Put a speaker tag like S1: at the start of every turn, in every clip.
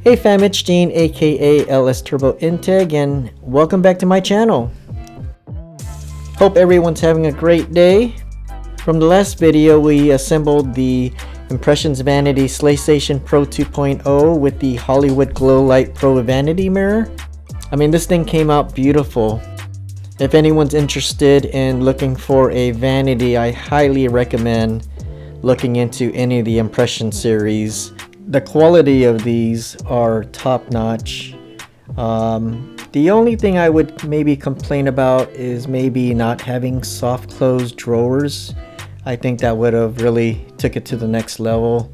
S1: Hey fam, it's Gene aka LS Turbo Integ, and welcome back to my channel. Hope everyone's having a great day. From the last video, we assembled the Impressions Vanity SLAYSTATION Pro 2.0 with the Hollywood Glow Light Pro Vanity mirror. I mean, this thing came out beautiful. If anyone's interested in looking for a vanity, I highly recommend looking into any of the Impression series. The quality of these are top-notch. The only thing I would maybe complain about is maybe not having soft close drawers. I think that would have really took it to the next level.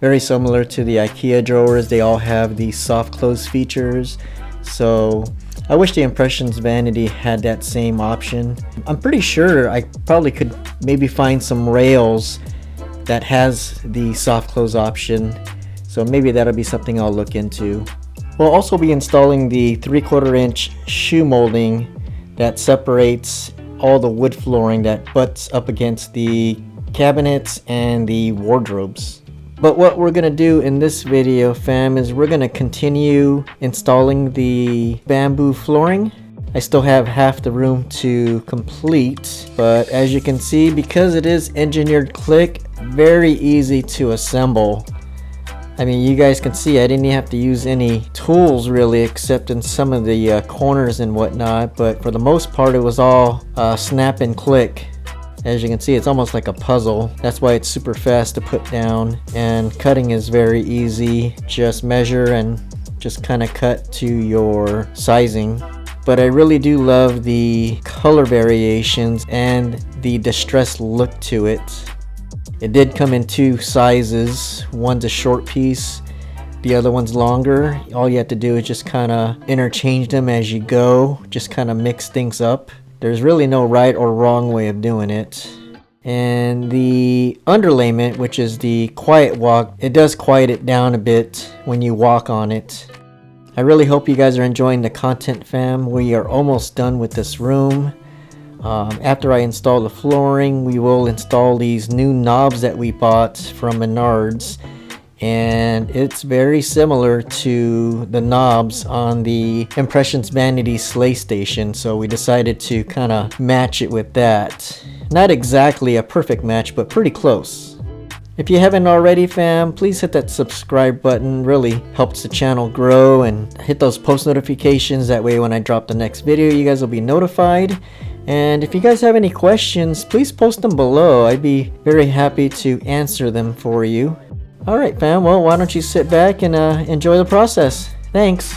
S1: Very similar to the IKEA drawers, they all have these soft close features. So I wish the Impressions Vanity had that same option. I'm pretty sure I probably could maybe find some rails that has the soft close option. So maybe that'll be something I'll look into. We'll also be installing the 3/4 inch shoe molding that separates all the wood flooring that butts up against the cabinets and the wardrobes. But what we're gonna do in this video, fam, is we're gonna continue installing the bamboo flooring. I still have half the room to complete, but as you can see, because it is engineered click, very easy to assemble. I mean, you guys can see I didn't even have to use any tools really, except in some of the corners and whatnot, but for the most part it was all snap and click. As you can see, it's almost like a puzzle. That's why it's super fast to put down, and cutting is very easy. Just measure and just kind of cut to your sizing. But I really do love the color variations and the distressed look to it. It did come in two sizes. One's a short piece, the other one's longer. All you have to do is just kind of interchange them as you go, just kind of mix things up. There's really no right or wrong way of doing it. And the underlayment, which is the quiet walk, it does quiet it down a bit when you walk on it. I really hope you guys are enjoying the content, fam. We are almost done with this room. After I install the flooring, we will install these new knobs that we bought from Menards, and it's very similar to the knobs on the Impressions Vanity SLAYSTATION, so we decided to kind of match it with that. Not exactly a perfect match, but pretty close. If you haven't already, fam, please hit that subscribe button. Really helps the channel grow, and hit those post notifications. That way when I drop the next video, you guys will be notified. And if you guys have any questions, please post them below. I'd be very happy to answer them for you. Alright fam, well, why don't you sit back and enjoy the process. Thanks.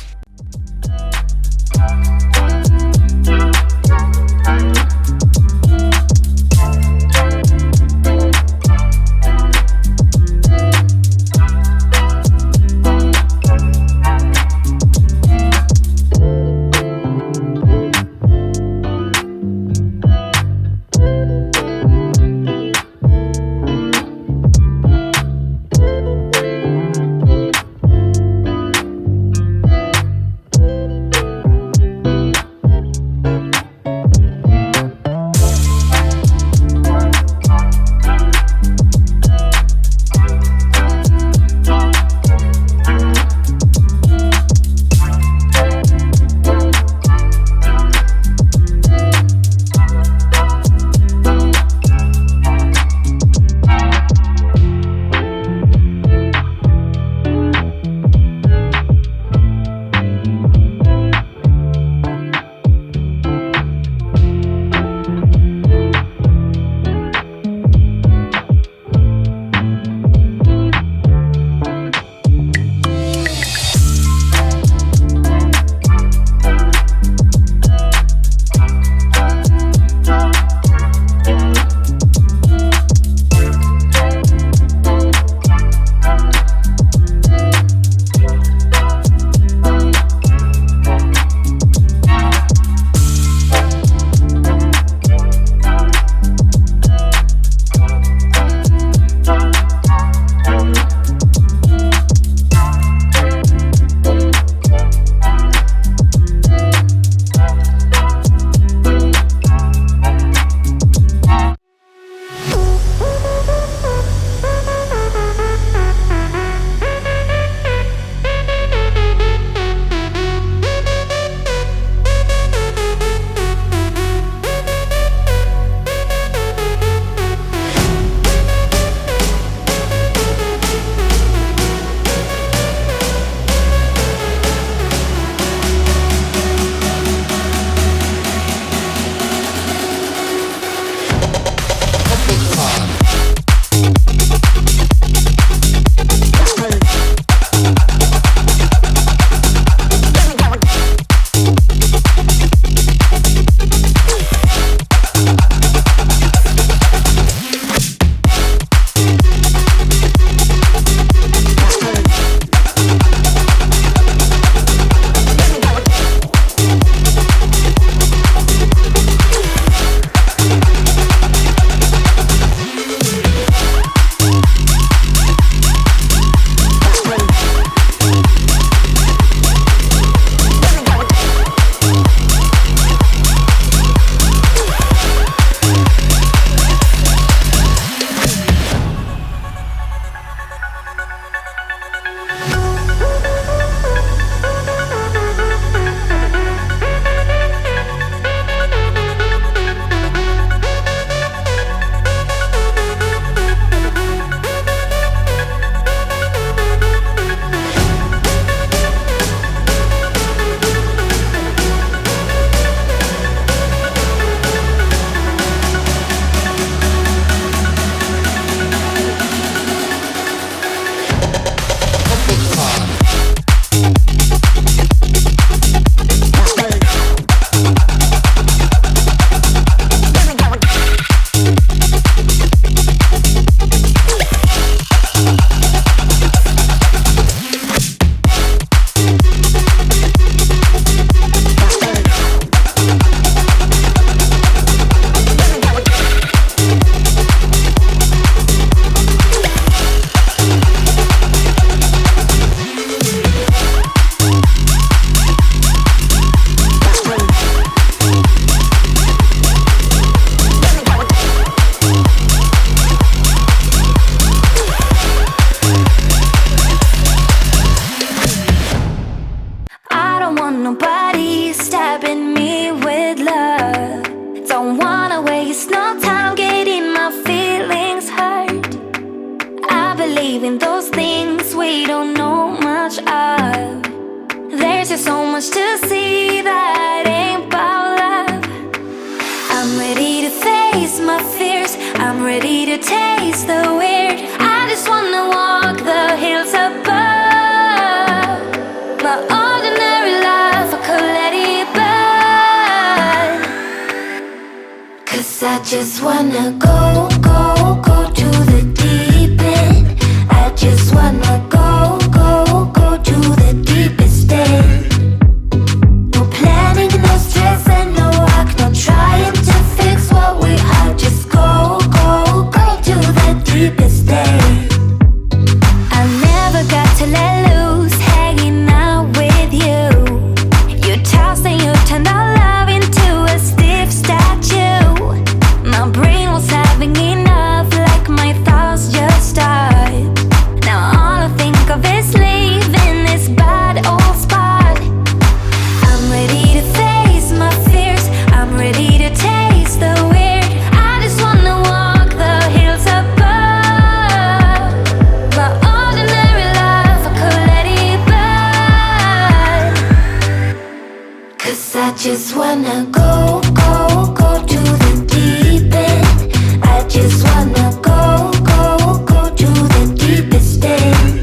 S2: I'm ready to taste the weird. I just wanna walk the hills above. My ordinary life, I could let it burn. 'Cause I just wanna go to the deep end. I just wanna go to the deepest end. No planning, no stress and no work, no trying to fix what we are. Just go to the deepest end. I never got to let loose, hanging out with you. You tossed and you turned our love into a stiff statue. My brain was having enough, like my thoughts just stopped. Now all I think of is leaving this bad old spot. I'm ready to face my fears, I'm ready to taste the weird. I just wanna walk the hills above. My ordinary life, I could let it burn. 'Cause I just wanna go to the deep end. I just wanna go to the deepest end.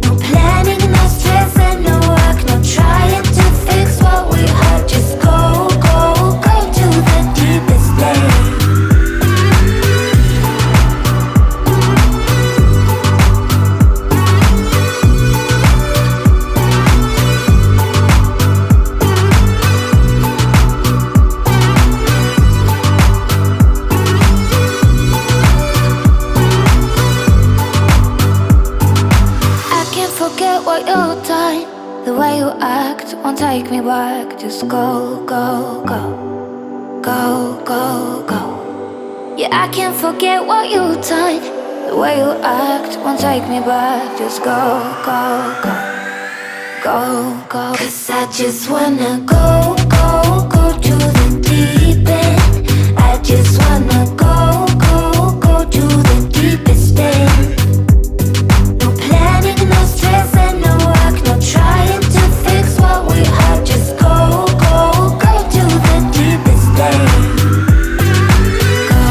S2: No planning, no stress and no work, no trying to fix what we are. Just go to the deepest end. I can't forget what you've done. The way you act won't take me back. Just go. Yeah, I can't forget what you've done. The way you act won't take me back. Just go. 'Cause I just wanna go to the deep end. I just wanna go to the deepest end. No planning, no stress and no work, no trying to fix what we are. Just go to the deepest end. Go.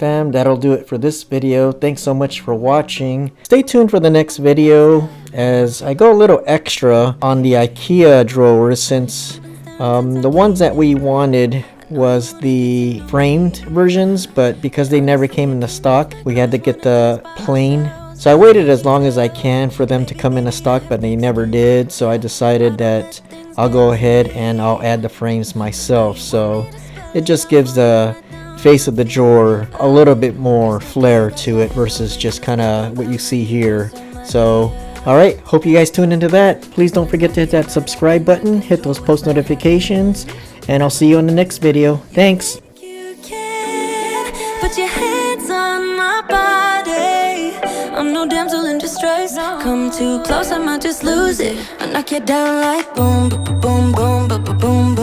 S1: fam, that'll do it for this video. Thanks so much for watching. Stay tuned for the next video as I go a little extra on the IKEA drawers, since the ones that we wanted was the framed versions, but because they never came in the stock, we had to get the plain. So I waited as long as I can for them to come in the stock, but they never did. So I decided that I'll go ahead and I'll add the frames myself. So it just gives the face of the drawer a little bit more flair to it versus just kind of what you see here. So alright, hope you guys tune into that. Please don't forget to hit that subscribe button, hit those post notifications, and I'll see you in the next video. Thanks.
S2: You can put your hands on my body. I'm no damsel in distress. Come too close, I might just lose it. I knock you down like boom, boom, boom, boom, boom, boom, boom.